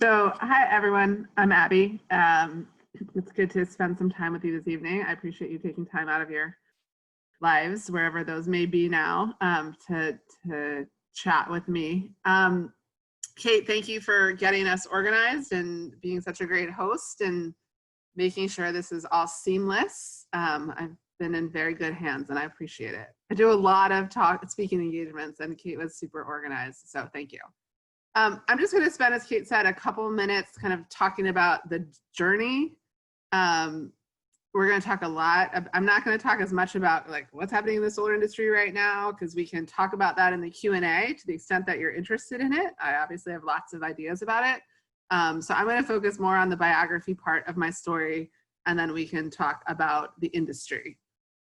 So, hi everyone, I'm Abby. It's good to spend some time with you this evening. I appreciate you taking time out of your lives, wherever those may be now, to chat with me. Kate, thank you for getting us organized and being such a great host and making sure this is all seamless. I've been in very good hands and I appreciate it. I do a lot of speaking engagements and Kate was super organized, so thank you. I'm just going to spend, as Kate said, a couple minutes kind of talking about the journey. We're going to talk a lot. I'm not going to talk as much about like what's happening in the solar industry right now, because we can talk about that in the Q&A to the extent that you're interested in it. I obviously have lots of ideas about it. So I'm going to focus more on the biography part of my story, and then we can talk about the industry.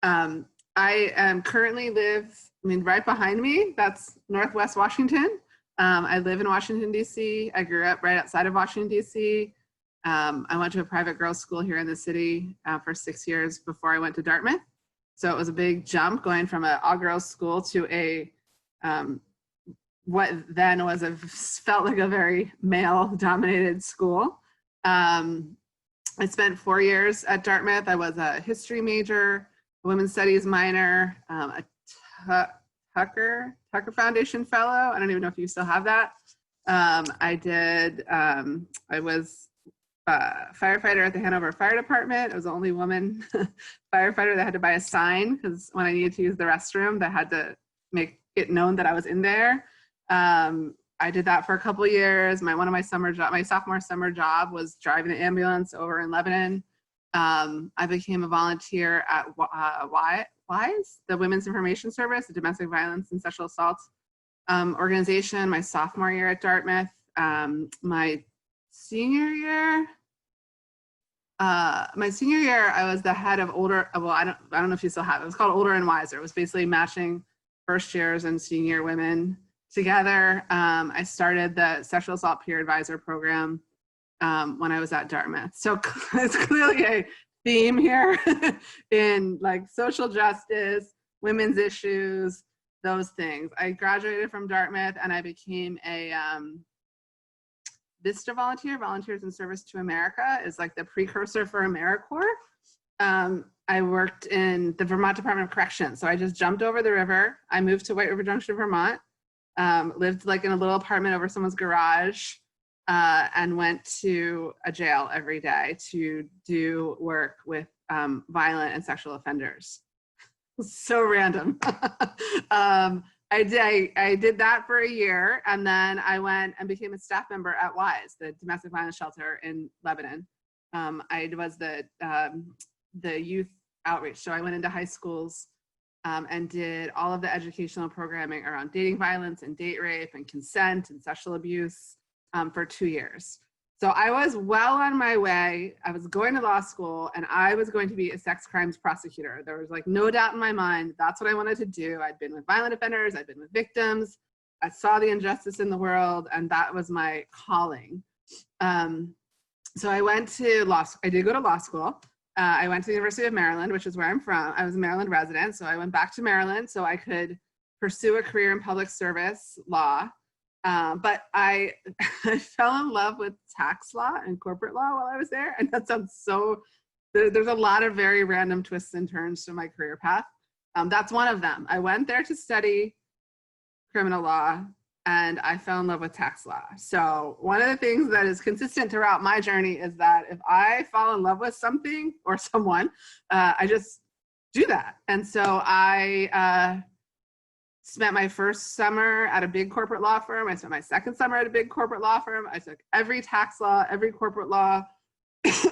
I am currently right behind me, that's Northwest Washington. I live in Washington, D.C. I grew up right outside of Washington, D.C. I went to a private girls' school here in the city for 6 years before I went to Dartmouth. So it was a big jump going from an all-girls school to a what then felt like a very male-dominated school. I spent 4 years at Dartmouth. I was a history major, a women's studies minor, a Tucker Foundation Fellow. I don't even know if you still have that. I was a firefighter at the Hanover Fire Department. I was the only woman firefighter that had to buy a sign because when I needed to use the restroom, they had to make it known that I was in there. I did that for a couple of years. My sophomore summer job was driving the ambulance over in Lebanon. I became a volunteer at WISE, the Women's Information Service, the Domestic Violence and Sexual Assault organization, my sophomore year at Dartmouth. My senior year, I was the head of I don't know if you still have it. It was called Older and Wiser. It was basically matching first years and senior women together. I started the Sexual Assault Peer Advisor program when I was at Dartmouth. So it's clearly a theme here in like social justice, women's issues, those things. I graduated from Dartmouth and I became a VISTA volunteer, Volunteers in Service to America, is like the precursor for AmeriCorps. I worked in the Vermont Department of Corrections. So I just jumped over the river. I moved to White River Junction, Vermont, lived like in a little apartment over someone's garage, and went to a jail every day to do work with violent and sexual offenders. So random. I did that for a year, and then I went and became a staff member at WISE, the domestic violence shelter in Lebanon. I was the youth outreach, so I went into high schools and did all of the educational programming around dating violence and date rape and consent and sexual abuse for 2 years. So I was well on my way. I was going to law school and I was going to be a sex crimes prosecutor. There was like no doubt in my mind, that's what I wanted to do. I'd been with violent offenders, I'd been with victims. I saw the injustice in the world and that was my calling. So I went to law school. I did go to law school. I went to the University of Maryland, which is where I'm from. I was a Maryland resident. So I went back to Maryland so I could pursue a career in public service law. But I fell in love with tax law and corporate law while I was there. And that sounds there's a lot of very random twists and turns to my career path. That's one of them. I went there to study criminal law and I fell in love with tax law. So one of the things that is consistent throughout my journey is that if I fall in love with something or someone, I just do that. And so I spent my first summer at a big corporate law firm. I spent my second summer at a big corporate law firm. I took every tax law, every corporate law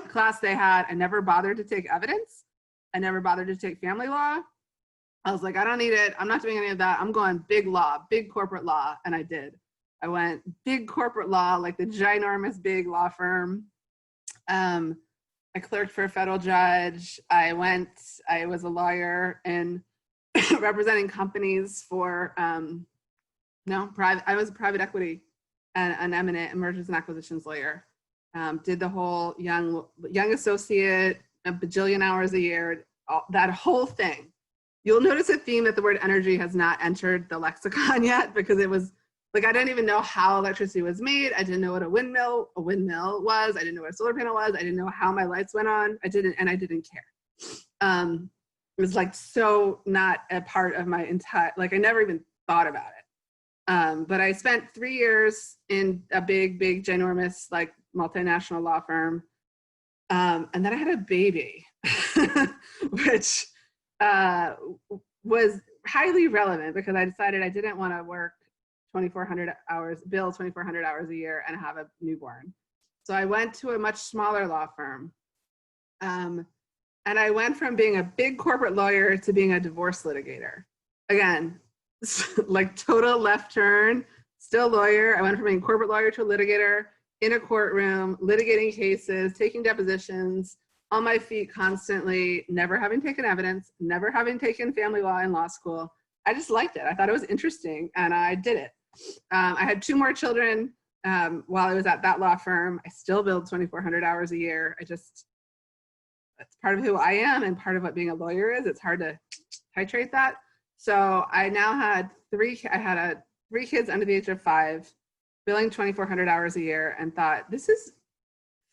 class they had. I never bothered to take evidence. I never bothered to take family law. I was like, I don't need it. I'm not doing any of that. I'm going big law, big corporate law. And I did. I went big corporate law, like the ginormous big law firm. I clerked for a federal judge. I was a lawyer in representing companies for, I was a private equity and an eminent mergers and acquisitions lawyer. Did the whole young associate, a bajillion hours a year, that whole thing. You'll notice a theme that the word energy has not entered the lexicon yet because it was Like I didn't even know how electricity was made. I didn't know what a windmill was. I didn't know what a solar panel was. I didn't know how my lights went on. I didn't care. It was like so not a part of my entire, like I never even thought about it. But I spent 3 years in a big, ginormous, like multinational law firm. And then I had a baby, which was highly relevant because I decided I didn't want to work 2,400 hours, bill 2,400 hours a year and have a newborn. So I went to a much smaller law firm. And I went from being a big corporate lawyer to being a divorce litigator. Again, like total left turn, still lawyer. I went from being corporate lawyer to a litigator in a courtroom, litigating cases, taking depositions, on my feet constantly, never having taken evidence, never having taken family law in law school. I just liked it. I thought it was interesting and I did it. I had 2 more children while I was at that law firm. I still billed 2,400 hours a year. That's part of who I am and part of what being a lawyer is. It's hard to titrate that. So I now had 3 kids under the age of 5, billing 2,400 hours a year, and thought, this is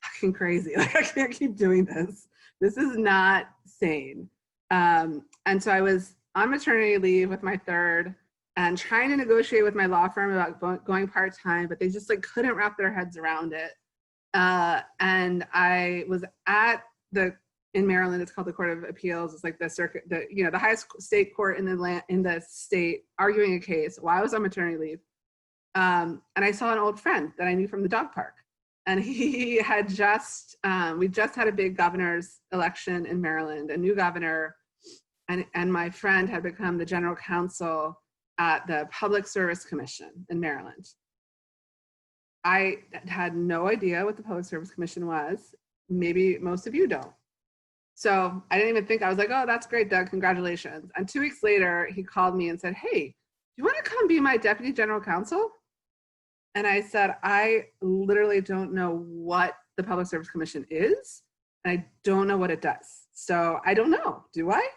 fucking crazy. Like I can't keep doing this. This is not sane. And so I was on maternity leave with my 3rd and trying to negotiate with my law firm about going part-time, but they just like couldn't wrap their heads around it. And I was in Maryland, it's called the Court of Appeals. It's like the circuit, the highest state court in the state, arguing a case while I was on maternity leave. And I saw an old friend that I knew from the dog park. And he had we just had a big governor's election in Maryland, a new governor. And my friend had become the general counsel at the Public Service Commission in Maryland. I had no idea what the Public Service Commission was. Maybe most of you don't. So I didn't even think, I was like, oh, that's great, Doug, congratulations. And 2 weeks later, he called me and said, hey, do you want to come be my deputy general counsel? And I said, I literally don't know what the Public Service Commission is, and I don't know what it does. So I don't know, do I?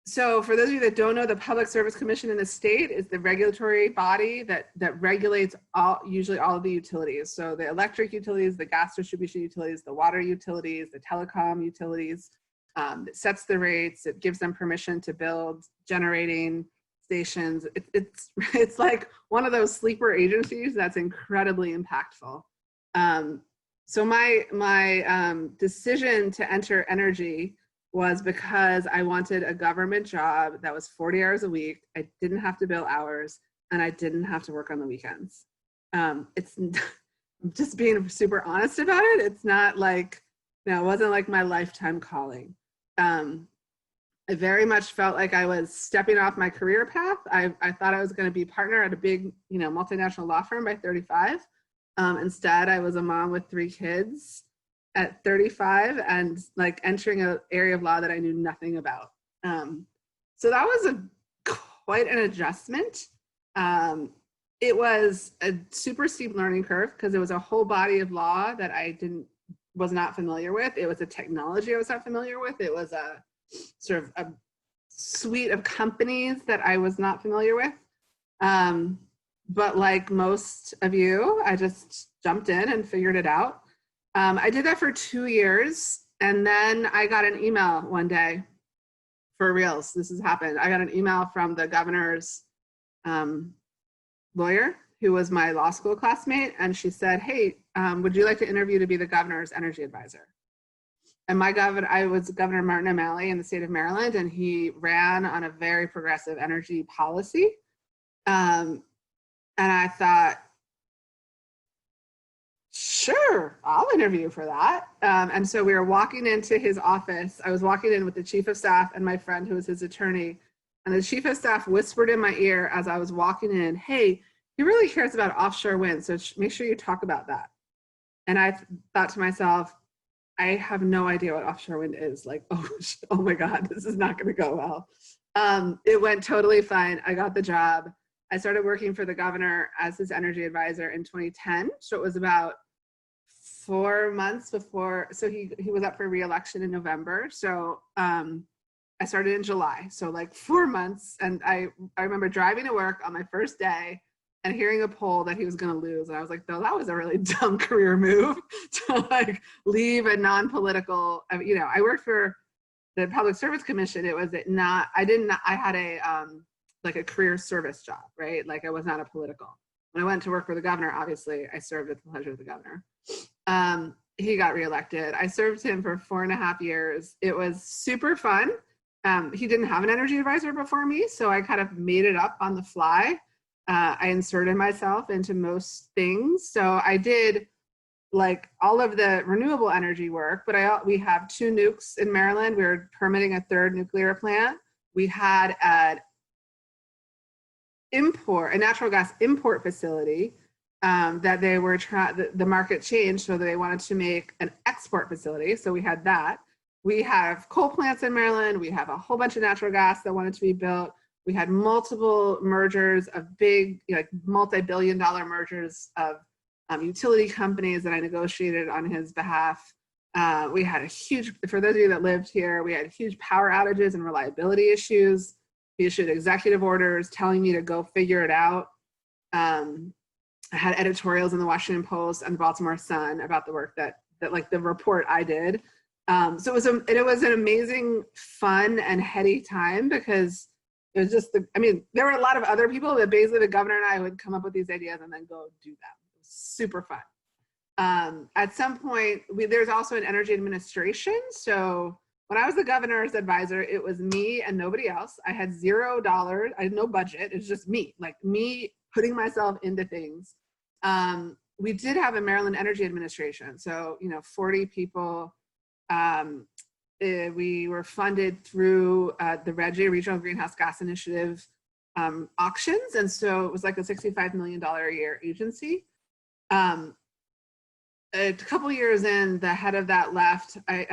So for those of you that don't know, the Public Service Commission in the state is the regulatory body that regulates usually all of the utilities. So the electric utilities, the gas distribution utilities, the water utilities, the telecom utilities. It sets the rates. It gives them permission to build generating stations. It's like one of those sleeper agencies that's incredibly impactful. So my decision to enter energy was because I wanted a government job that was 40 hours a week. I didn't have to bill hours and I didn't have to work on the weekends. It's just being super honest about it. It's not like, it wasn't like my lifetime calling. I very much felt like I was stepping off my career path. I thought I was going to be partner at a big, multinational law firm by 35. Instead, I was a mom with 3 kids at 35 and like entering an area of law that I knew nothing about. So that was quite an adjustment. It was a super steep learning curve because it was a whole body of law that I was not familiar with. It was a technology I was not familiar with. It was a sort of a suite of companies that I was not familiar with. But like most of you, I just jumped in and figured it out. I did that for 2 years, and then I got an email one day, for reals, this has happened. I got an email from the governor's lawyer, who was my law school classmate, and she said, hey, would you like to interview to be the governor's energy advisor? And I was Governor Martin O'Malley in the state of Maryland, and he ran on a very progressive energy policy. And I thought, sure, I'll interview for that. And so we were walking into his office. I was walking in with the chief of staff and my friend who was his attorney. And the chief of staff whispered in my ear as I was walking in, hey, he really cares about offshore wind, so make sure you talk about that. And I thought to myself, I have no idea what offshore wind is. Like, oh my God, this is not going to go well. It went totally fine. I got the job. I started working for the governor as his energy advisor in 2010. So it was about 4 months before, so he was up for re-election in November. So I started in July, so like 4 months. And I remember driving to work on my first day and hearing a poll that he was going to lose. And I was like, though, that was a really dumb career move to like leave a non-political, you know, I worked for the Public Service Commission. It was not, I had a, like a career service job, right? Like I was not a political. When I went to work for the governor, obviously I served at the pleasure of the governor. He got reelected. I served him for 4.5 years. It was super fun. He didn't have an energy advisor before me, so I kind of made it up on the fly. I inserted myself into most things. So I did like all of the renewable energy work, but we have 2 nukes in Maryland. We were permitting a 3rd nuclear plant. We had a natural gas import facility that they were the market changed, so they wanted to make an export facility. So we had that. We have coal plants in Maryland. We have a whole bunch of natural gas that wanted to be built. We had multiple mergers of big, like multi-billion-dollar mergers of utility companies that I negotiated on his behalf. We had a huge, for those of you that lived here, we had huge power outages and reliability issues. He issued executive orders telling me to go figure it out. I had editorials in the Washington Post and the Baltimore Sun about the work that like the report I did. So it was an amazing, fun and heady time because it was just there were a lot of other people, but basically the governor and I would come up with these ideas and then go do them. It was super fun. At some point, there's also an energy administration. So when I was the governor's advisor, it was me and nobody else. I had $0. I had no budget. It's just me, like me putting myself into things. We did have a Maryland Energy Administration. So, 40 people. We were funded through the RGGI, Regional Greenhouse Gas Initiative auctions. And so it was like a $65 million a year agency. A couple years in, the head of that left. I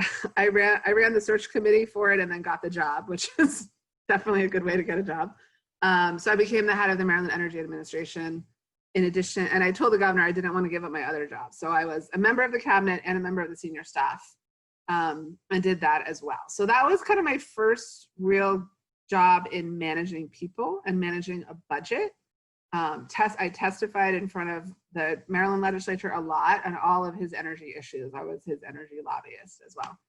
ran the search committee for it and then got the job, which is definitely a good way to get a job. So I became the head of the Maryland Energy Administration. In addition, and I told the governor I didn't want to give up my other job. So I was a member of the cabinet and a member of the senior staff. And did that as well. So that was kind of my first real job in managing people and managing a budget. I testified in front of the Maryland legislature a lot on all of his energy issues. I was his energy lobbyist as well.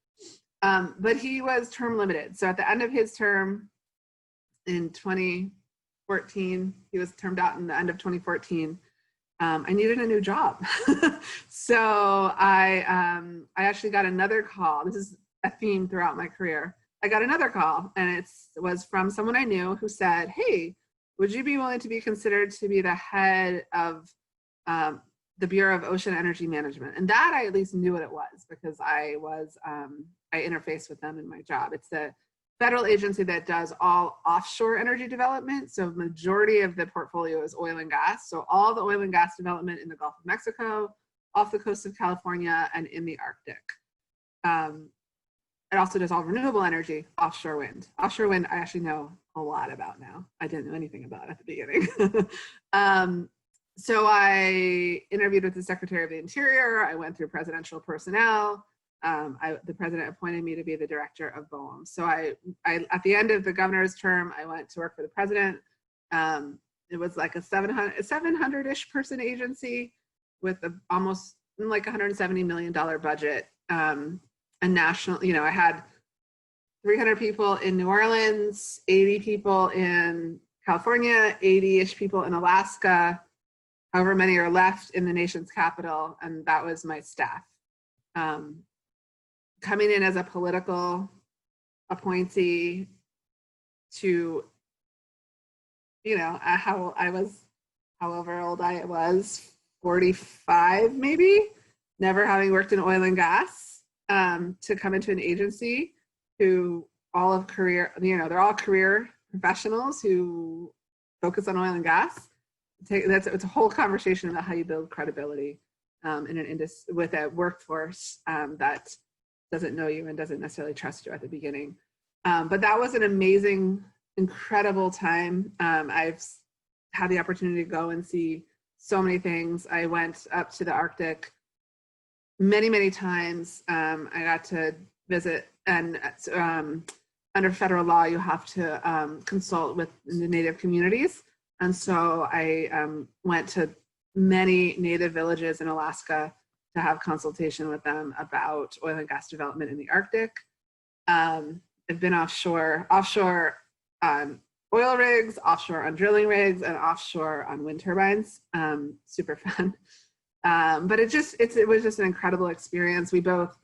But he was term limited. So at the end of his term in 2014, he was termed out in the end of 2014. I needed a new job. So I actually got another call. This is a theme throughout my career. I got another call and it was from someone I knew who said, hey, would you be willing to be considered to be the head of the Bureau of Ocean Energy Management? And that I at least knew what it was because I interfaced with them in my job. It's the federal agency that does all offshore energy development. So majority of the portfolio is oil and gas. So all the oil and gas development in the Gulf of Mexico, off the coast of California, and in the Arctic. It also does all renewable energy, offshore wind. Offshore wind, I actually know a lot about now. I didn't know anything about at the beginning. So I interviewed with the Secretary of the Interior. I went through presidential personnel. The president appointed me to be the director of BOEM. So I at the end of the governor's term, I went to work for the president. It was like a 700-ish person agency with almost like $170 million budget. And national, I had 300 people in New Orleans, 80 people in California, 80-ish people in Alaska, however many are left in the nation's capital, and that was my staff. Coming in as a political appointee to, however old I was, 45 maybe, never having worked in oil and gas, to come into an agency who they're all career professionals who focus on oil and gas. It's a whole conversation about how you build credibility with a workforce that doesn't know you and doesn't necessarily trust you at the beginning. But that was an amazing, incredible time. I've had the opportunity to go and see so many things. I went up to the Arctic many, many times. I got to visit and under federal law, you have to consult with the Native communities. And so I went to many Native villages in Alaska to have consultation with them about oil and gas development in the Arctic. I've been offshore on oil rigs, offshore on drilling rigs, and offshore on wind turbines. Super fun. But it was just an incredible experience. We both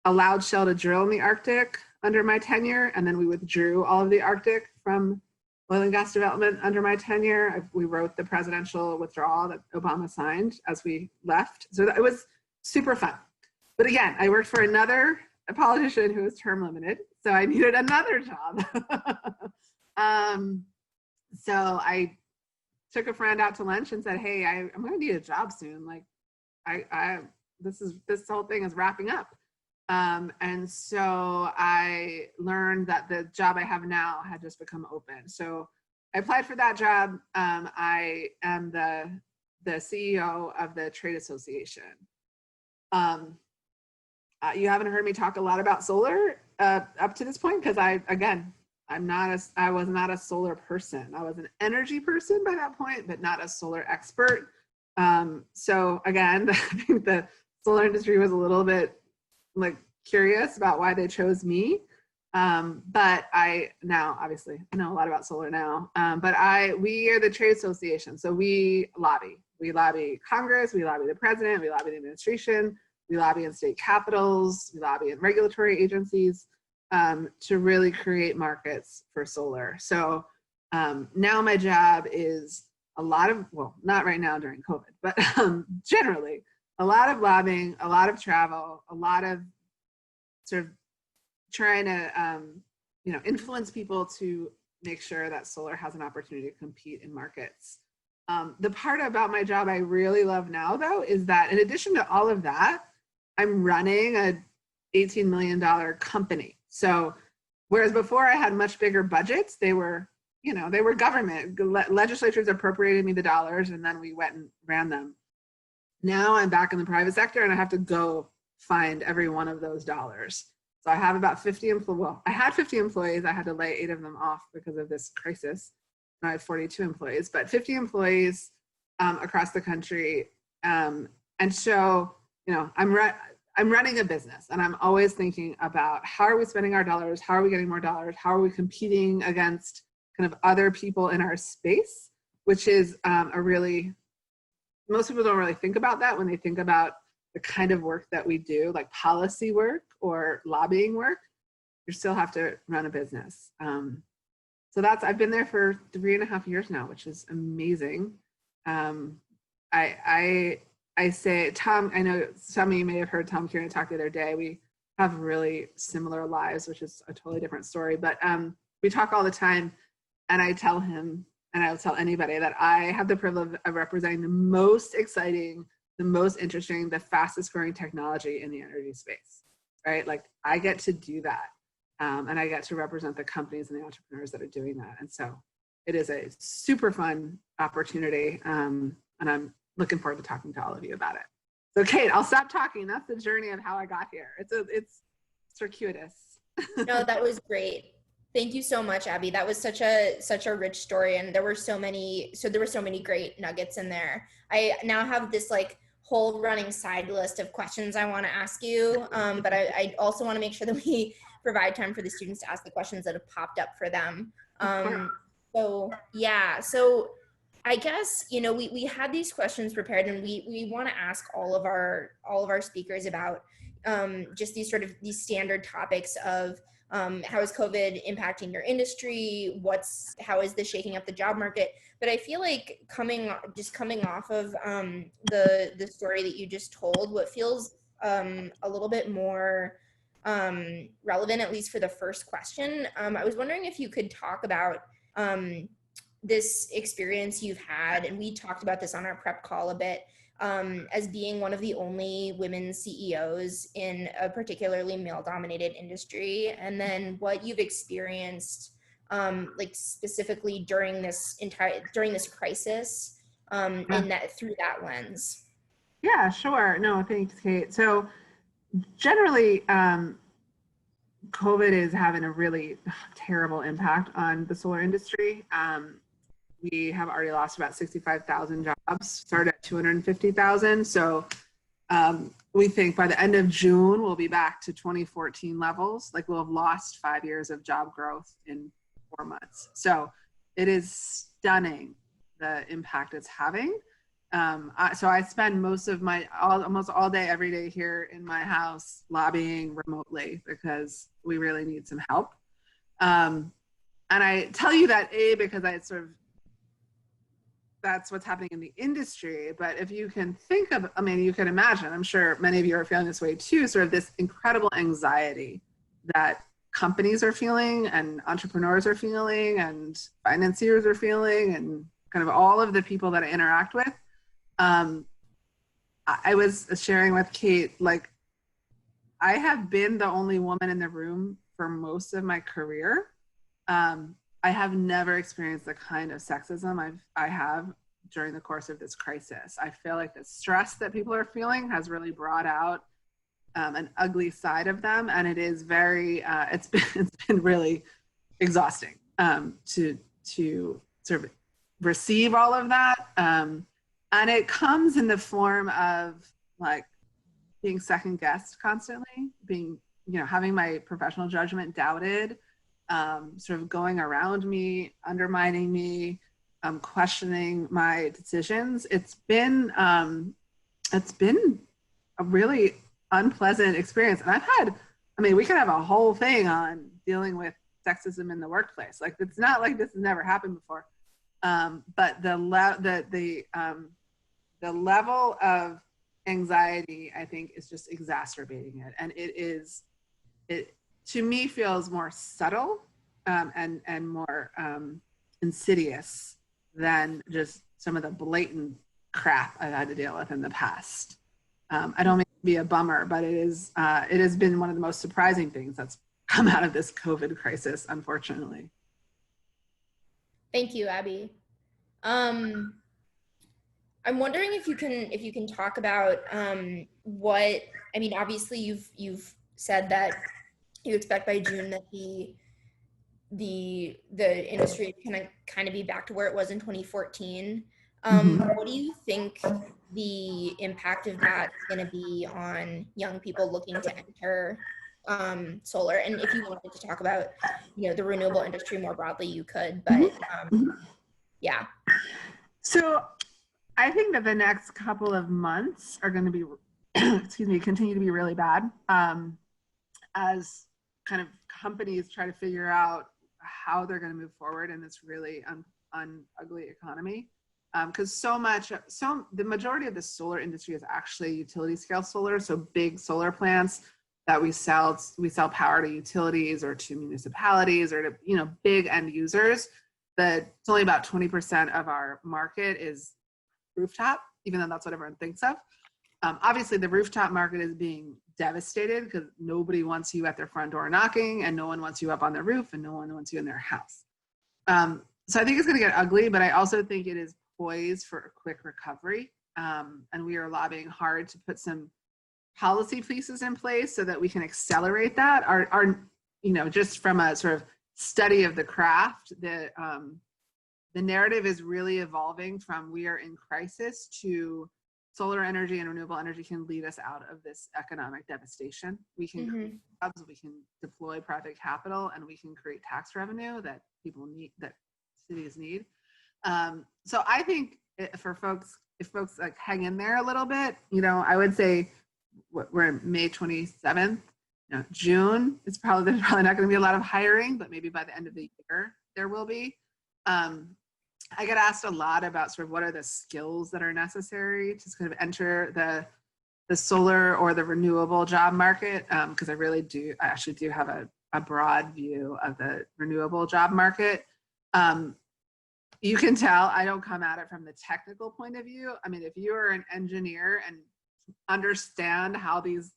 allowed Shell to drill in the Arctic under my tenure, and then we withdrew all of the Arctic from oil and gas development under my tenure. We wrote the presidential withdrawal that Obama signed as we left. So it was super fun. But again, I worked for a politician who was term limited, so I needed another job. So I took a friend out to lunch and said, hey, I'm gonna need a job soon. Like this whole thing is wrapping up. And so I learned that the job I have now had just become open. So I applied for that job. I am the CEO of the trade association. You haven't heard me talk a lot about solar up to this point because I was not a solar person. I was an energy person by that point, but not a solar expert. So again, I think the solar industry was a little bit like curious about why they chose me. But I now obviously know a lot about solar now. But we are the trade association. So we lobby Congress, we lobby the president, we lobby the administration, we lobby in state capitals, we lobby in regulatory agencies to really create markets for solar. So now my job is not right now during COVID, but generally a lot of lobbying, a lot of travel, a lot of sort of trying to influence people to make sure that solar has an opportunity to compete in markets. The part about my job I really love now, though, is that in addition to all of that, I'm running a $18 million company. So whereas before I had much bigger budgets, they were government. Legislatures appropriated me the dollars and then we went and ran them. Now I'm back in the private sector and I have to go find every one of those dollars. So I have about 50 employees. Well, I had 50 employees. I had to lay 8 of them off because of this crisis. Now I have 42 employees, but 50 employees across the country. And so, I'm running a business and I'm always thinking about how are we spending our dollars? How are we getting more dollars? How are we competing against kind of other people in our space, which is most people don't really think about that when they think about the kind of work that we do, like policy work or lobbying work. You still have to run a business. So I've been there for 3.5 years now, which is amazing. I say, Tom, I know some of you may have heard Tom Kieran talk the other day. We have really similar lives, which is a totally different story, but we talk all the time and I tell him, and I'll tell anybody that I have the privilege of representing the most exciting, the most interesting, the fastest growing technology in the energy space, right? Like I get to do that. And I get to represent the companies and the entrepreneurs that are doing that. And so it is a super fun opportunity. And I'm looking forward to talking to all of you about it. So Kate, I'll stop talking. That's the journey of how I got here. It's circuitous. No, that was great. Thank you so much, Abby. That was such a rich story, and there were so many great nuggets in there. I now have this like whole running side list of questions I want to ask you, but I also want to make sure that we provide time for the students to ask the questions that have popped up for them. So I guess, we had these questions prepared, and we want to ask all of our speakers about just these standard topics of how is COVID impacting your industry? How is this shaking up the job market? But I feel like coming off of the story that you just told, what feels a little bit more relevant, at least for the first question, I was wondering if you could talk about this experience you've had, and we talked about this on our prep call a bit, as being one of the only women CEOs in a particularly male-dominated industry, and then what you've experienced, like specifically during this crisis, through that lens. Yeah, sure. No, thanks, Kate. So generally, COVID is having a really terrible impact on the solar industry. We have already lost about 65,000 jobs, started at 250,000. So we think by the end of June, we'll be back to 2014 levels. Like we'll have lost 5 years of job growth in 4 months. So it is stunning the impact it's having. So I spend most of almost all day, every day here in my house lobbying remotely because we really need some help. And I tell you that because that's what's happening in the industry. But if you can think of, you can imagine, I'm sure many of you are feeling this way too, sort of this incredible anxiety that companies are feeling and entrepreneurs are feeling and financiers are feeling and kind of all of the people that I interact with. I was sharing with Kate, like, I have been the only woman in the room for most of my career. I have never experienced the kind of sexism I have during the course of this crisis. I feel like the stress that people are feeling has really brought out an ugly side of them, and it is very it's been really exhausting to sort of receive all of that. And it comes in the form of like being second guessed constantly, having my professional judgment doubted, sort of going around me, undermining me, questioning my decisions. It's been a really unpleasant experience. And we could have a whole thing on dealing with sexism in the workplace. Like, it's not like this has never happened before. But the level of anxiety, I think, is just exacerbating it. And it to me feels more subtle and more insidious than just some of the blatant crap I've had to deal with in the past. I don't mean to be a bummer, but it has been one of the most surprising things that's come out of this COVID crisis, unfortunately. Thank you, Abby. I'm wondering if you can talk about obviously you've said that you expect by June that the industry can kind of be back to where it was in 2014. What do you think the impact of that is going to be on young people looking to enter solar? And if you wanted to talk about, the renewable industry more broadly, you could, but yeah. So I think that the next couple of months are going to be, continue to be really bad as kind of companies try to figure out how they're going to move forward in this really ugly economy. Because the majority of the solar industry is actually utility scale solar, so big solar plants that we sell power to utilities or to municipalities or to big end users. It's only about 20% of our market is rooftop, even though that's what everyone thinks of. Obviously, the rooftop market is being devastated because nobody wants you at their front door knocking, and no one wants you up on their roof, and no one wants you in their house. So I think it's going to get ugly, but I also think it is poised for a quick recovery. And we are lobbying hard to put some policy pieces in place so that we can accelerate that. Just from a sort of study of the craft, the narrative is really evolving from we are in crisis to solar energy and renewable energy can lead us out of this economic devastation. We can create jobs, we can deploy private capital, and we can create tax revenue that people need, that cities need. So I think if folks like hang in there a little bit, I would say we're in May 27th. June, there's probably not going to be a lot of hiring, but maybe by the end of the year there will be. I get asked a lot about sort of what are the skills that are necessary to kind of enter the solar or the renewable job market, because I actually do have a broad view of the renewable job market. You can tell I don't come at it from the technical point of view. If you are an engineer and understand how these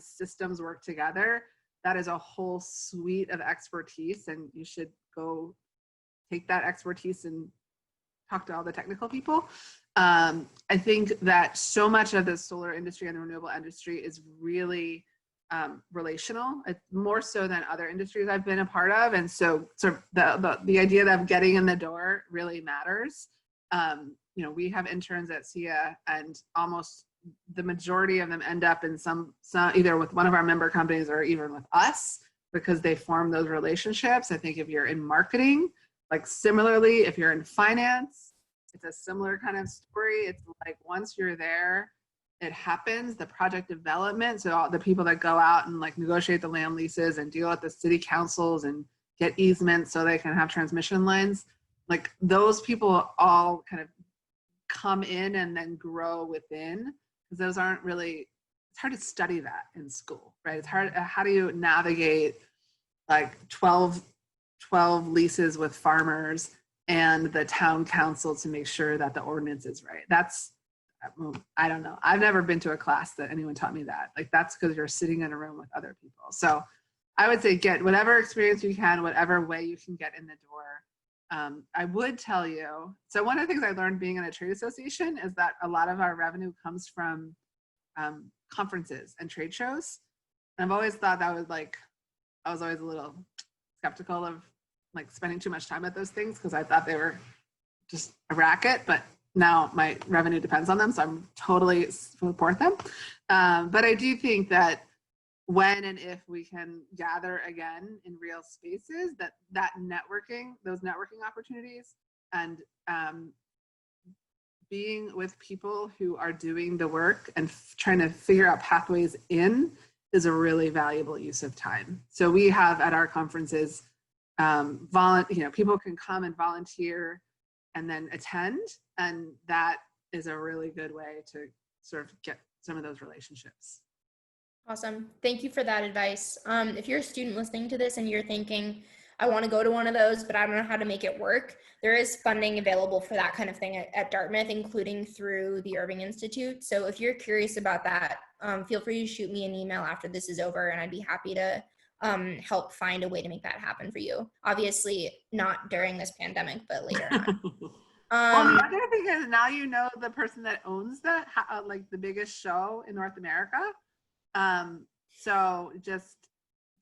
systems work together, that is a whole suite of expertise, and you should go take that expertise and talk to all the technical people. I think that so much of the solar industry and the renewable industry is really relational. It's more so than other industries I've been a part of. And so sort of the idea of getting in the door really matters. We have interns at SIA, and almost the majority of them end up in some either with one of our member companies or even with us, because they form those relationships. I think if you're in marketing, like similarly, if you're in finance, it's a similar kind of story. It's like once you're there, it happens. The project development, so all the people that go out and like negotiate the land leases and deal with the city councils and get easements so they can have transmission lines, like those people all kind of come in and then grow within, because those aren't really, it's hard to study that in school, right? It's hard. How do you navigate like 12 leases with farmers and the town council to make sure that the ordinance is right? I don't know. I've never been to a class that anyone taught me that. Like that's because you're sitting in a room with other people. So I would say get whatever experience you can, whatever way you can get in the door. I would tell you, so one of the things I learned being in a trade association is that a lot of our revenue comes from conferences and trade shows. And I've always thought that was I was always a little skeptical of like spending too much time at those things because I thought they were just a racket, but now my revenue depends on them, so I'm totally support them. But I do think that when and if we can gather again in real spaces, that networking, those networking opportunities, and being with people who are doing the work and trying to figure out pathways in is a really valuable use of time. So we have at our conferences, people can come and volunteer and then attend, and that is a really good way to sort of get some of those relationships. Awesome. Thank you for that advice. If you're a student listening to this and you're thinking, I want to go to one of those, but I don't know how to make it work, there is funding available for that kind of thing at Dartmouth, including through the Irving Institute. So if you're curious about that, feel free to shoot me an email after this is over, and I'd be happy to help find a way to make that happen for you. Obviously not during this pandemic, but later on. Well, the other thing is now you know the person that owns like the biggest show in North America. So just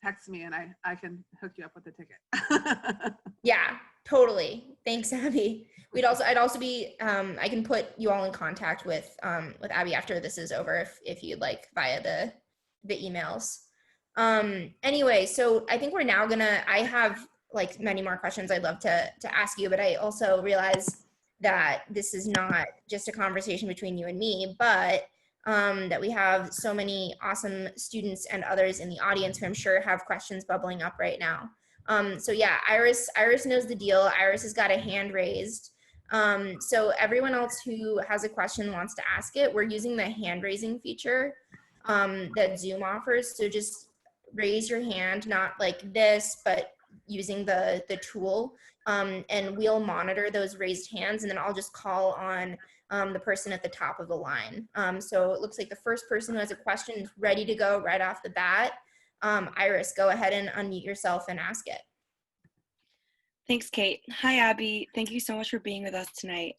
text me and I can hook you up with a ticket. Yeah, totally. Thanks, Abby. I'd also be, I can put you all in contact with Abby after this is over if you'd like via the emails. Anyway, so I think we're now I have like many more questions I'd love to ask you, but I also realize that this is not just a conversation between you and me, but that we have so many awesome students and others in the audience who I'm sure have questions bubbling up right now. So yeah, Iris knows the deal. Iris has got a hand raised. So everyone else who has a question wants to ask it, we're using the hand raising feature that Zoom offers. So just raise your hand, not like this, but using the tool, and we'll monitor those raised hands, and then I'll just call on the person at the top of the line. So it looks like the first person who has a question is ready to go right off the bat. Iris, go ahead and unmute yourself and ask it. Thanks, Kate. Hi, Abby. Thank you so much for being with us tonight.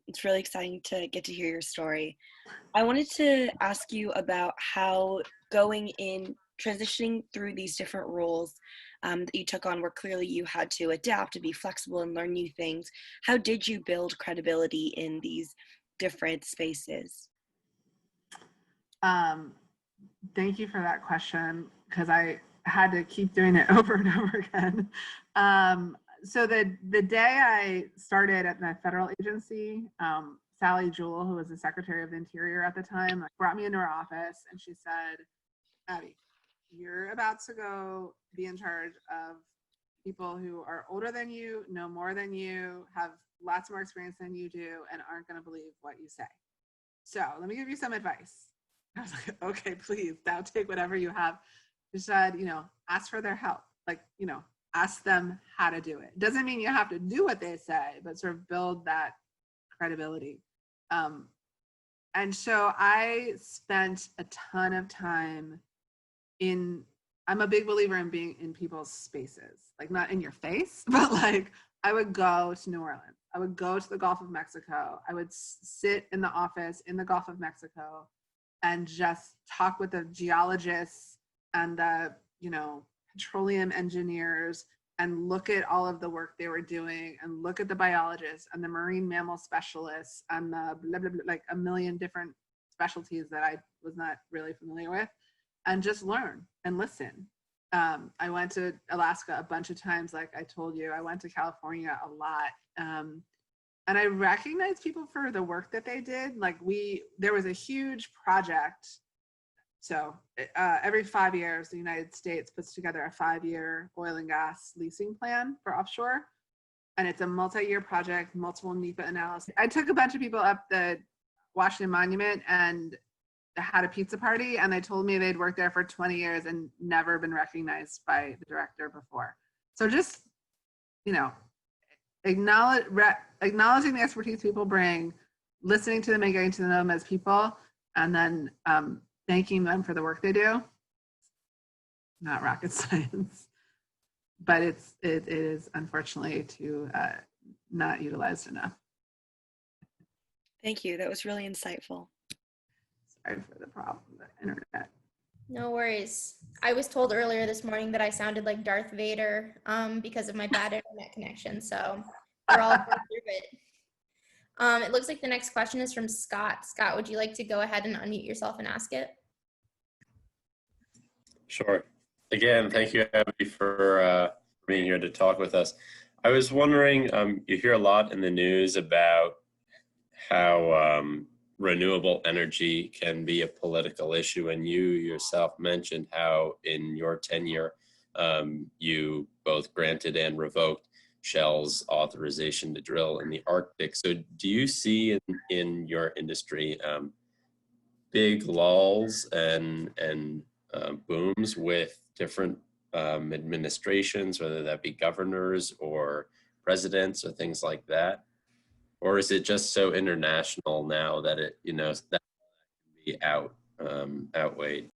It's really exciting to get to hear your story. I wanted to ask you about how transitioning through these different roles that you took on, where clearly you had to adapt to be flexible and learn new things. How did you build credibility in these different spaces? Thank you for that question, because I had to keep doing it over and over again. So the day I started at the federal agency, Sally Jewell, who was the Secretary of the Interior at the time, brought me into her office and she said, Abby, you're about to go be in charge of people who are older than you, know more than you, have lots more experience than you do, and aren't going to believe what you say. So let me give you some advice. I was like, okay, please, now take whatever you have. She said, ask for their help. Ask them how to do it. Doesn't mean you have to do what they say, but sort of build that credibility. And so I spent a ton of time I'm a big believer in being in people's spaces, like not in your face, but like I would go to New Orleans. I would go to the Gulf of Mexico. I would sit in the office in the Gulf of Mexico and just talk with the geologists and the, you know, petroleum engineers, and look at all of the work they were doing, and look at the biologists and the marine mammal specialists and the blah, blah, blah, like a million different specialties that I was not really familiar with, and just learn and listen. I went to Alaska a bunch of times, like I told you. I went to California a lot. And I recognized people for the work that they did. Like there was a huge project. So every 5 years, the United States puts together a 5-year oil and gas leasing plan for offshore. And it's a multi-year project, multiple NEPA analysis. I took a bunch of people up the Washington Monument and had a pizza party, and they told me they'd worked there for 20 years and never been recognized by the director before. So just, you know, acknowledging the expertise people bring, listening to them and getting to know them as people, and then thanking them for the work they do. Not rocket science, but it is unfortunately not utilized enough. Thank you. That was really insightful. Sorry for the problem with the internet. No worries. I was told earlier this morning that I sounded like Darth Vader because of my bad internet connection. So we're all going through it. It looks like the next question is from Scott. Scott, would you like to go ahead and unmute yourself and ask it? Sure. Again, thank you, Abby, for being here to talk with us. I was wondering, you hear a lot in the news about how renewable energy can be a political issue, and you yourself mentioned how in your tenure you both granted and revoked Shell's authorization to drill in the Arctic. So do you see in your industry big lulls and booms with different administrations, whether that be governors or presidents or things like that? Or is it just so international now that it, you know, that can be outweighed?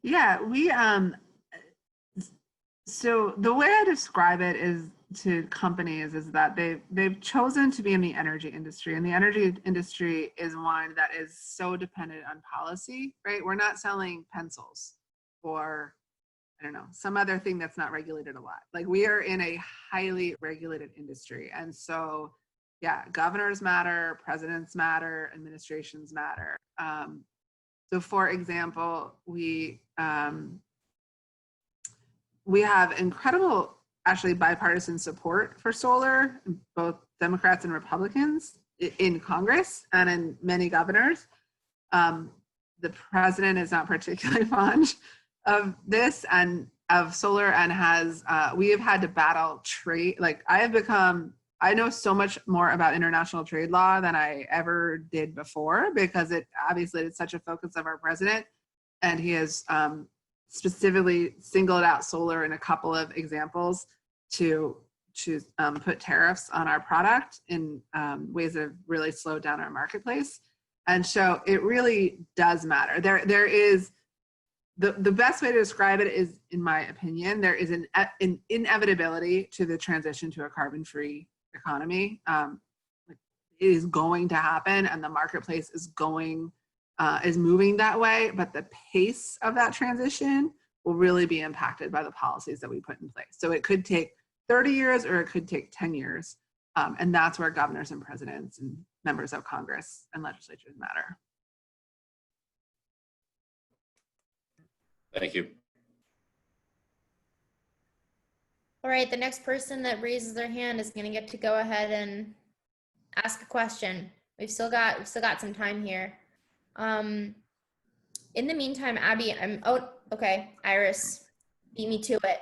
Yeah, so the way I describe it is to companies is that they've chosen to be in the energy industry, and the energy industry is one that is so dependent on policy, right? We're not selling pencils or, I don't know, some other thing that's not regulated a lot. Like, we are in a highly regulated industry. And so, yeah, governors matter, presidents matter, administrations matter. So for example, we have incredible, actually, bipartisan support for solar, both Democrats and Republicans in Congress and in many governors. The president is not particularly fond of this and of solar, and we have had to battle trade. Like, I know so much more about international trade law than I ever did before, because obviously it's such a focus of our president, and he has specifically singled out solar in a couple of examples to put tariffs on our product in ways that have really slowed down our marketplace. And so it really does matter. There is, the best way to describe it is, in my opinion, there is an inevitability to the transition to a carbon-free economy. It is going to happen, and the marketplace is moving that way, but the pace of that transition will really be impacted by the policies that we put in place. So it could take 30 years or it could take 10 years. And that's where governors and presidents and members of Congress and legislatures matter. Thank you. All right, the next person that raises their hand is going to get to go ahead and ask a question. We've still got some time here. In the meantime, Abby, okay, Iris, beat me to it.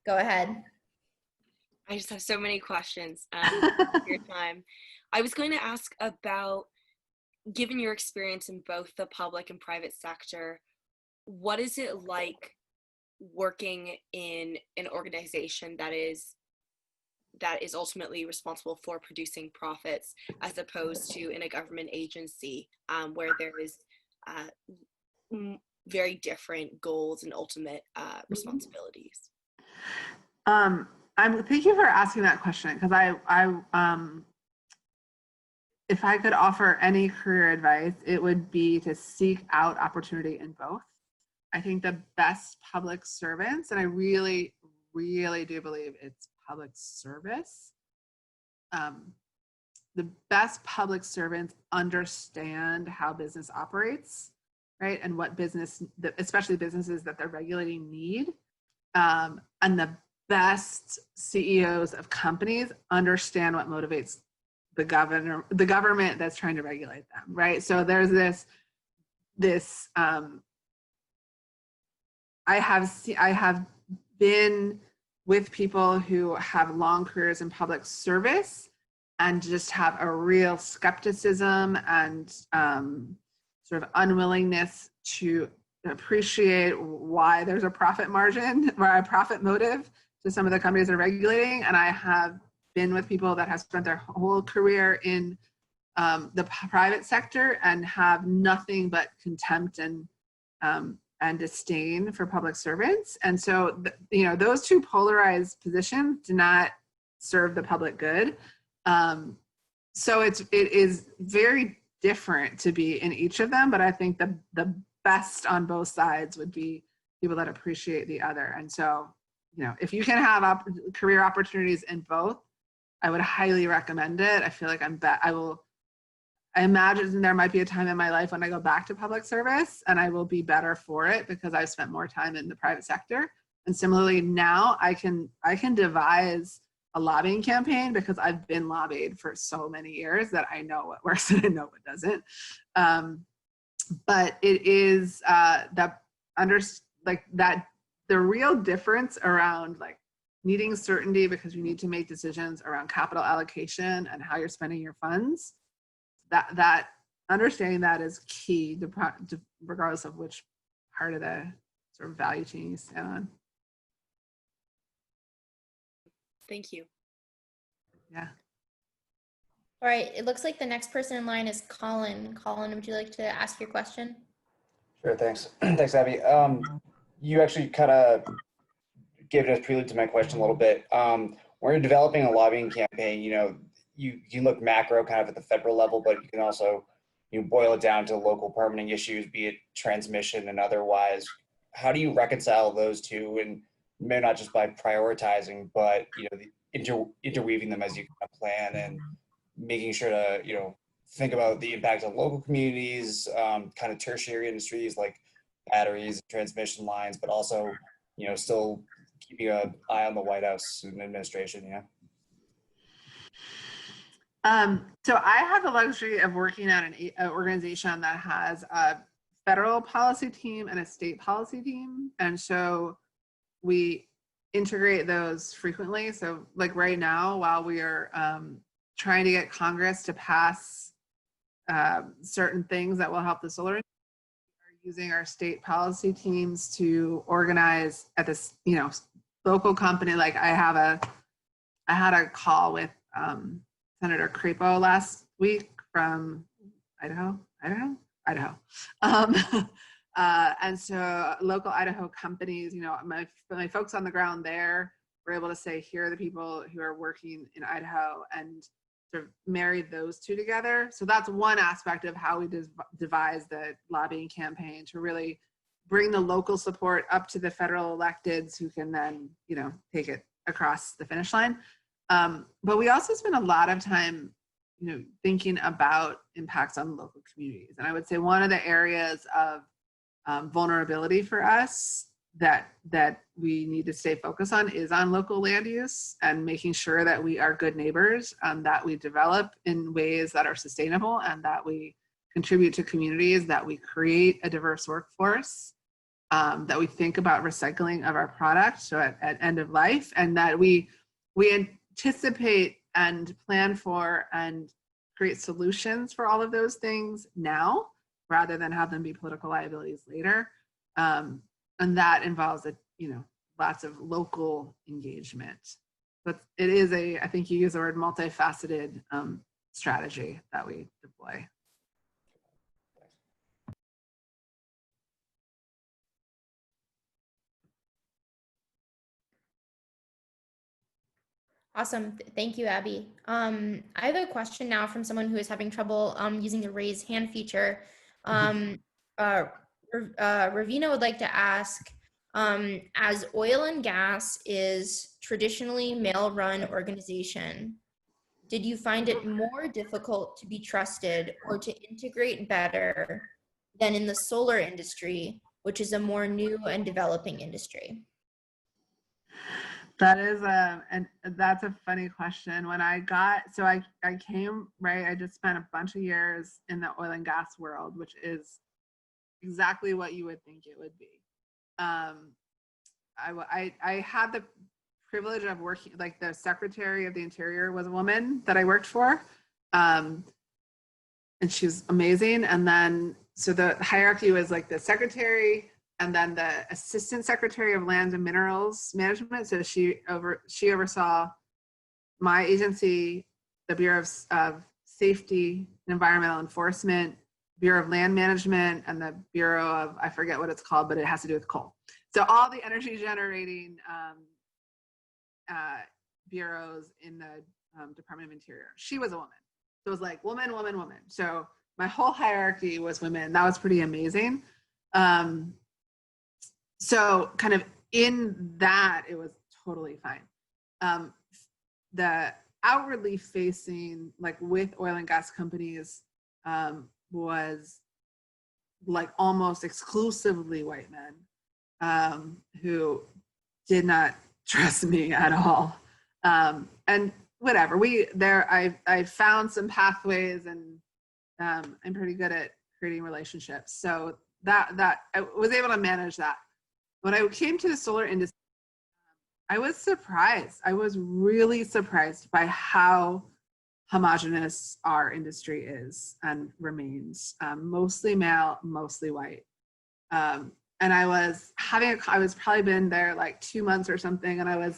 Go ahead. I just have so many questions. Your time. I was going to ask about, given your experience in both the public and private sector, what is it like working in an organization that is ultimately responsible for producing profits, as opposed to in a government agency where there is very different goals and ultimate responsibilities? Thank you for asking that question, because if I could offer any career advice, it would be to seek out opportunity in both. I think the best public servants, and I really, really do believe it's public service. The best public servants understand how business operates, right? And what business, especially businesses that they're regulating, need. And the best CEOs of companies understand what motivates the government that's trying to regulate them, right? So there's this I have been with people who have long careers in public service and just have a real skepticism and sort of unwillingness to appreciate why there's a profit margin or a profit motive to some of the companies they're regulating. And I have been with people that have spent their whole career in the private sector and have nothing but contempt and disdain for public servants. And so, those two polarized positions do not serve the public good. So it is very different to be in each of them, but I think the best on both sides would be people that appreciate the other. And so, if you can have career opportunities in both, I would highly recommend it. I feel like I imagine there might be a time in my life when I go back to public service and I will be better for it because I've spent more time in the private sector. And similarly, now I can devise a lobbying campaign because I've been lobbied for so many years that I know what works and I know what doesn't. But it is the real difference around like needing certainty because you need to make decisions around capital allocation and how you're spending your funds. That understanding that is key regardless of which part of the sort of value chain you stand on. Thank you. Yeah. All right, it looks like the next person in line is Colin. Colin, would you like to ask your question? Sure, thanks. Thanks, Abby. You actually kind of gave us prelude to my question a little bit. When you're developing a lobbying campaign, you can look macro kind of at the federal level, but you can also boil it down to local permitting issues, be it transmission and otherwise. How do you reconcile those two, and maybe not just by prioritizing, but interweaving them as you kind of plan and making sure to think about the impact on local communities, kind of tertiary industries like batteries, transmission lines, but also still keeping an eye on the White House and administration. So I have the luxury of working at an organization that has a federal policy team and a state policy team. And so we integrate those frequently. So like right now, while we are trying to get Congress to pass certain things that will help the solar industry, we are using our state policy teams to organize at this, local company. Like I had a call with Senator Crapo last week from Idaho. And so local Idaho companies, my folks on the ground there were able to say, here are the people who are working in Idaho, and sort of marry those two together. So that's one aspect of how we devise the lobbying campaign, to really bring the local support up to the federal electeds who can then, take it across the finish line. But we also spend a lot of time, thinking about impacts on local communities. And I would say one of the areas of vulnerability for us that we need to stay focused on is on local land use and making sure that we are good neighbors, that we develop in ways that are sustainable and that we contribute to communities, that we create a diverse workforce, that we think about recycling of our product so at end of life, and that we anticipate and plan for and create solutions for all of those things now, rather than have them be political liabilities later. And that involves lots of local engagement. But it is I think you use the word multifaceted strategy that we deploy. Awesome. Thank you, Abby. I have a question now from someone who is having trouble using the raise hand feature. Ravina would like to ask, as oil and gas is traditionally male-run organization, did you find it more difficult to be trusted or to integrate better than in the solar industry, which is a more new and developing industry? That is and that's a funny question. When I came, right, I just spent a bunch of years in the oil and gas world, which is exactly what you would think it would be. I had the privilege of working, like the Secretary of the Interior was a woman that I worked for. And she's amazing. And then, so the hierarchy was like the secretary and then the Assistant Secretary of Land and Minerals Management. So she oversaw my agency, the Bureau of Safety and Environmental Enforcement, Bureau of Land Management, and the Bureau of, I forget what it's called, but it has to do with coal. So all the energy generating bureaus in the Department of Interior. She was a woman. So it was like woman, woman, woman. So my whole hierarchy was women. That was pretty amazing. So kind of in that, it was totally fine. The outwardly facing, like with oil and gas companies, was like almost exclusively white men who did not trust me at all. And whatever, I found some pathways, and I'm pretty good at creating relationships. So that I was able to manage that. When I came to the solar industry, I was surprised. I was really surprised by how homogenous our industry is and remains, mostly male, mostly white. And I was probably been there like 2 months or something. And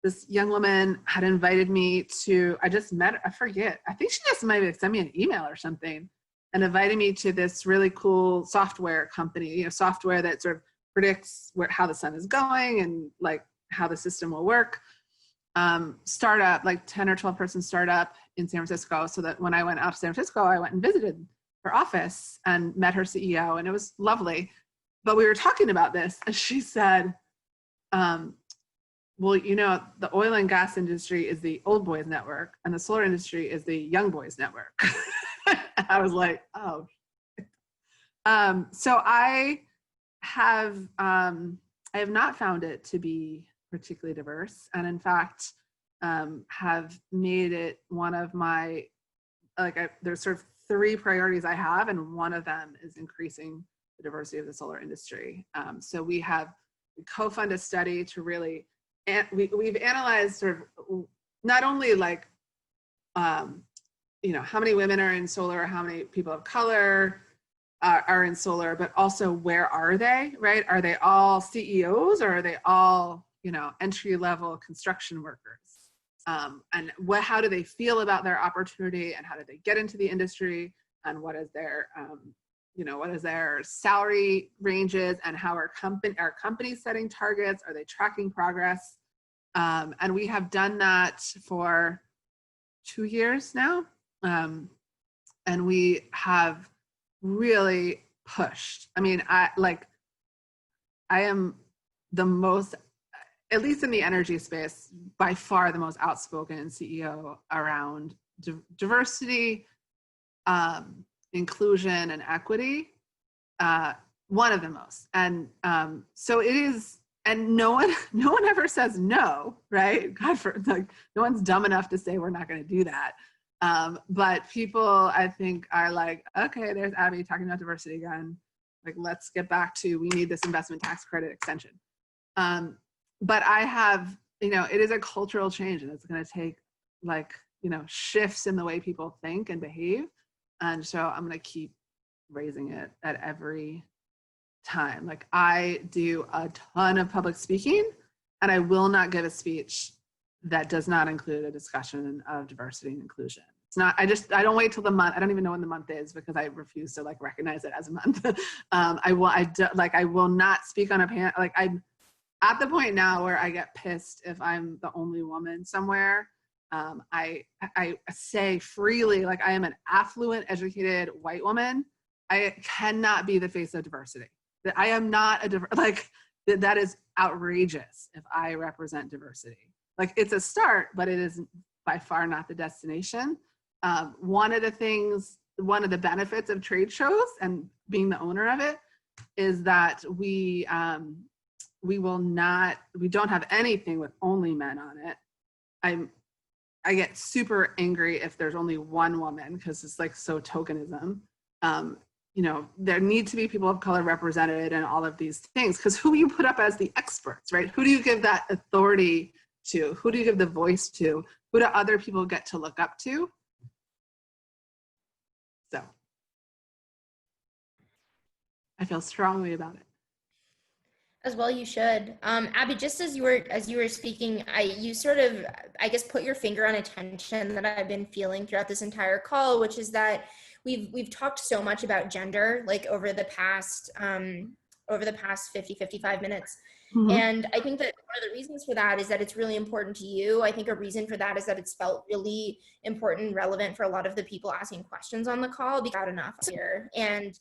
this young woman had invited me to, I just met her, I forget. I think she just maybe sent me an email or something and invited me to this really cool software company, software that sort of predicts how the sun is going and like how the system will work. Startup, like 10 or 12 person startup in San Francisco. So that when I went out to San Francisco, I went and visited her office and met her CEO, and it was lovely. But we were talking about this, and she said, well, the oil and gas industry is the old boys network, and the solar industry is the young boys network. I was like, oh. So I have not found it to be particularly diverse, and in fact, have made it one of my, there's sort of 3 priorities I have, and one of them is increasing the diversity of the solar industry. So we co-fund a study to really, we've analyzed sort of not only like, how many women are in solar, how many people of color are in solar, but also where are they, right? Are they all CEOs, or are they all, entry-level construction workers? And how do they feel about their opportunity, and how do they get into the industry, and what is their, what is their salary ranges, and how are companies setting targets? Are they tracking progress? And we have done that for 2 years now. And we have really pushed. I mean, I am the most, at least in the energy space, by far the most outspoken CEO around diversity, inclusion, and equity. One of the most. And so it is, and no one ever says no, right? No one's dumb enough to say we're not going to do that. But people, I think, are like, okay, there's Abby talking about diversity again. Like, let's get back to, we need this investment tax credit extension. But I have, it is a cultural change, and it's going to take shifts in the way people think and behave. And so I'm going to keep raising it at every time. Like, I do a ton of public speaking, and I will not give a speech that does not include a discussion of diversity and inclusion. It's not, I don't wait till the month. I don't even know when the month is, because I refuse to recognize it as a month. I will not speak on a panel. I'm at the point now where I get pissed if I'm the only woman somewhere. I say freely, I am an affluent, educated white woman. I cannot be the face of diversity. that I am not like that is outrageous if I represent diversity. Like it's a start, but it is by far not the destination. One of the benefits of trade shows and being the owner of it is that we don't have anything with only men on it. I get super angry if there's only one woman because it's like so tokenism. There need to be people of color represented in all of these things because who you put up as the experts, right? Who do you give that authority to? Who do you give the voice to? Who do other people get to look up to? So I feel strongly about it. As well, you should. Abby, just as you were speaking, you sort of, I guess, put your finger on a tension that I've been feeling throughout this entire call, which is that we've talked so much about gender, like over the past 50, 55 minutes. Mm-hmm. And I think that one of the reasons for that is that it's really important to you. I think a reason for that is that it's felt really important and relevant for a lot of the people asking questions on the call because not enough here. And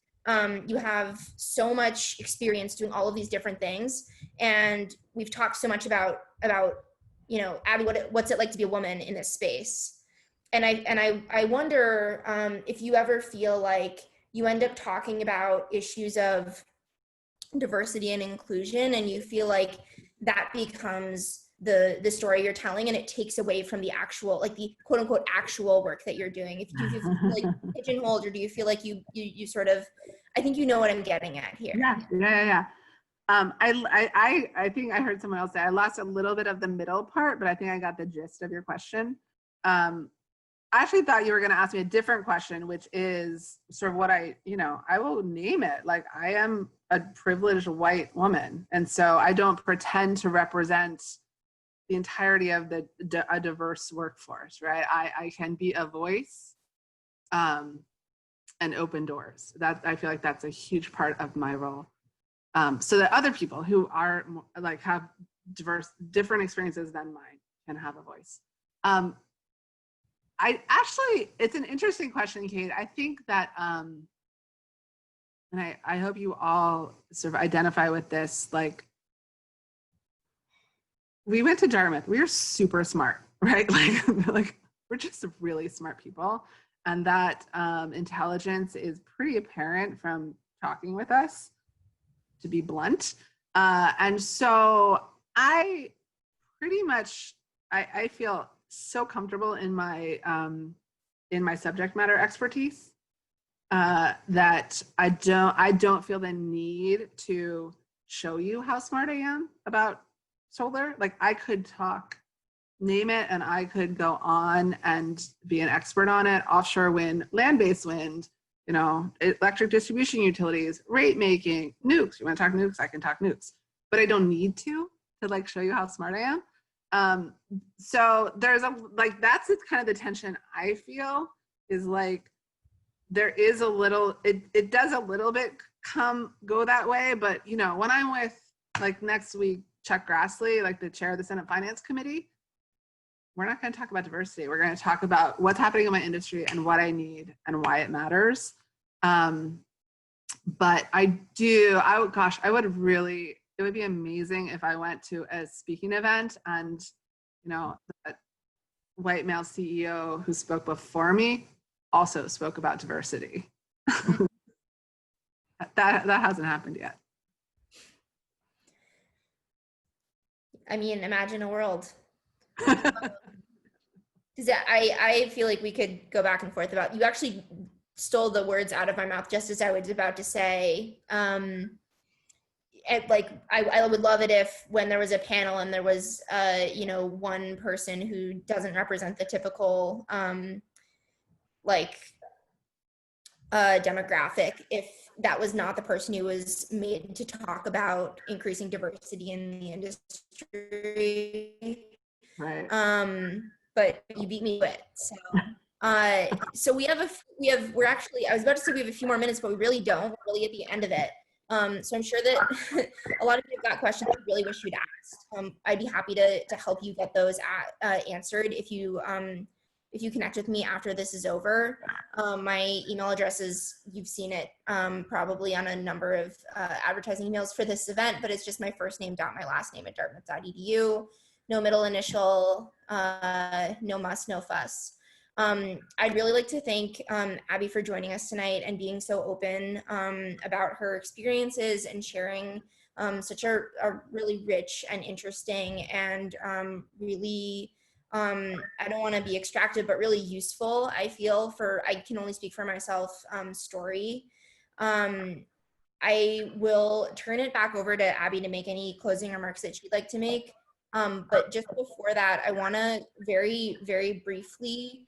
you have so much experience doing all of these different things. And we've talked so much about Abby, what's it like to be a woman in this space? And I wonder if you ever feel like you end up talking about issues of diversity and inclusion and you feel like that becomes the story you're telling and it takes away from the actual, like the quote unquote actual work that you're doing. If you feel like pigeonholed, or do you feel like you sort of, I think you know what I'm getting at here. Yeah. I think I heard someone else say I lost a little bit of the middle part, but I think I got the gist of your question. I actually thought you were going to ask me a different question, which is sort of what I will name it. Like I am a privileged white woman. And so I don't pretend to represent the entirety of a diverse workforce, right? I can be a voice and open doors. That I feel like that's a huge part of my role. So that other people who are like have different experiences than mine can have a voice. It's an interesting question, Kate. I think that, and I hope you all sort of identify with this, like, we went to Dartmouth, we are super smart, right? Like we're just really smart people. And that intelligence is pretty apparent from talking with us, to be blunt. And so I pretty much, I feel so comfortable in my subject matter expertise that I don't feel the need to show you how smart I am about solar. Like I could name it, and I could go on and be an expert on it. Offshore wind, land-based wind, electric distribution utilities, rate making, nukes. You want to talk nukes? I can talk nukes, but I don't need to like show you how smart I am. So there's that's kind of the tension I feel is like, there is a little, it does a little bit go that way. But when I'm with like next week, Chuck Grassley, like the chair of the Senate Finance Committee, we're not going to talk about diversity. We're going to talk about what's happening in my industry and what I need and why it matters. But it would be amazing if I went to a speaking event and, that white male CEO who spoke before me also spoke about diversity. That hasn't happened yet. I mean, imagine a world. Because I feel like we could go back and forth about, you actually stole the words out of my mouth just as I was about to say, I would love it if when there was a panel and there was, one person who doesn't represent the typical, demographic, if that was not the person who was made to talk about increasing diversity in the industry. Right. But you beat me to it. So we're actually, I was about to say we have a few more minutes, but we really don't. We're really at the end of it. So I'm sure that a lot of you have got questions I really wish you'd asked. I'd be happy to help you get those answered if if you connect with me after this is over. My email address is, you've seen it probably on a number of advertising emails for this event, but it's just my first name dot my last name at dartmouth.edu. No middle initial, no muss, no fuss. I'd really like to thank Abby for joining us tonight and being so open about her experiences and sharing such a really rich and interesting and really, I don't want to be extractive, but really useful, I feel, I can only speak for myself, story. I will turn it back over to Abby to make any closing remarks that she'd like to make. But just before that, I want to very, very briefly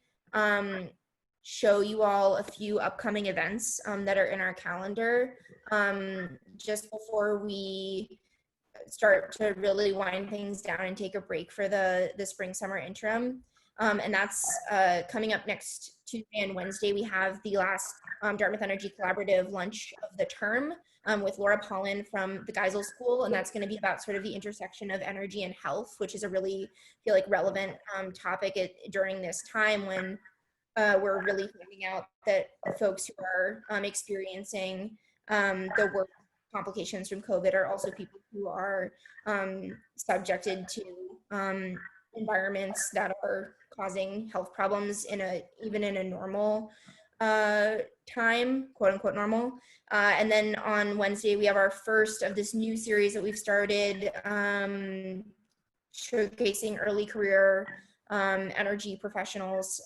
show you all a few upcoming events that are in our calendar just before we start to really wind things down and take a break for the spring summer interim. And that's coming up next Tuesday and Wednesday. We have the last Dartmouth Energy Collaborative lunch of the term with Laura Pollan from the Geisel School, and that's going to be about sort of the intersection of energy and health, which is a really, I feel like, relevant topic during this time when we're really finding out that folks who are experiencing the worst complications from COVID are also people who are subjected to environments that are causing health problems even in a normal time, quote unquote normal. And then on Wednesday, we have our first of this new series that we've started showcasing early career energy professionals.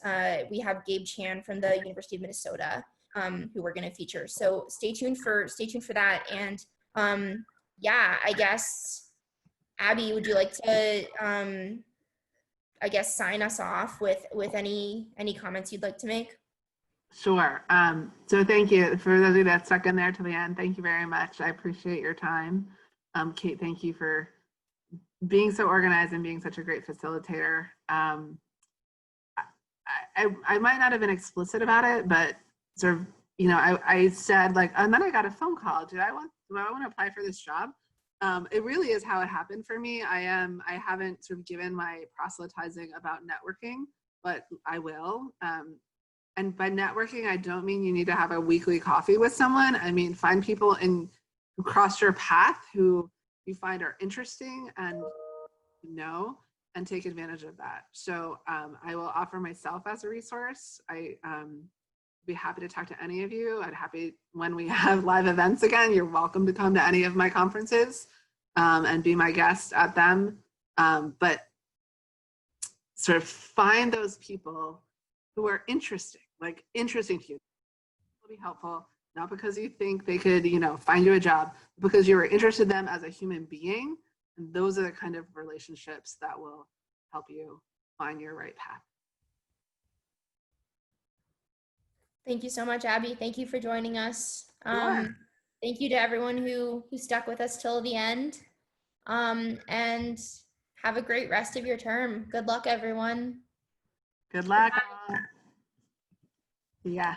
We have Gabe Chan from the University of Minnesota who we're going to feature. So stay tuned for that. And yeah, I guess, Abby, would you like to I guess sign us off with any comments you'd like to make? Sure. So thank you for those of you that stuck in there to the end. Thank you very much. I appreciate your time. Kate, thank you for being so organized and being such a great facilitator. I might not have been explicit about it, but sort of, you know, I said like, and then I got a phone call. Do I want to apply for this job? It really is how it happened for me. I haven't sort of given my proselytizing about networking, but I will. And by networking, I don't mean you need to have a weekly coffee with someone. I mean, find people who cross your path who you find are interesting and and take advantage of that. So I will offer myself as a resource. I be happy to talk to any of you. When we have live events again, you're welcome to come to any of my conferences and be my guest at them. But sort of find those people who are interesting to you. Will be helpful, not because you think they could, find you a job, because you were interested in them as a human being. And those are the kind of relationships that will help you find your right path. Thank you so much, Abby. Thank you for joining us. Sure. Thank you to everyone who stuck with us till the end. And have a great rest of your term. Good luck, everyone. Good luck. Yeah.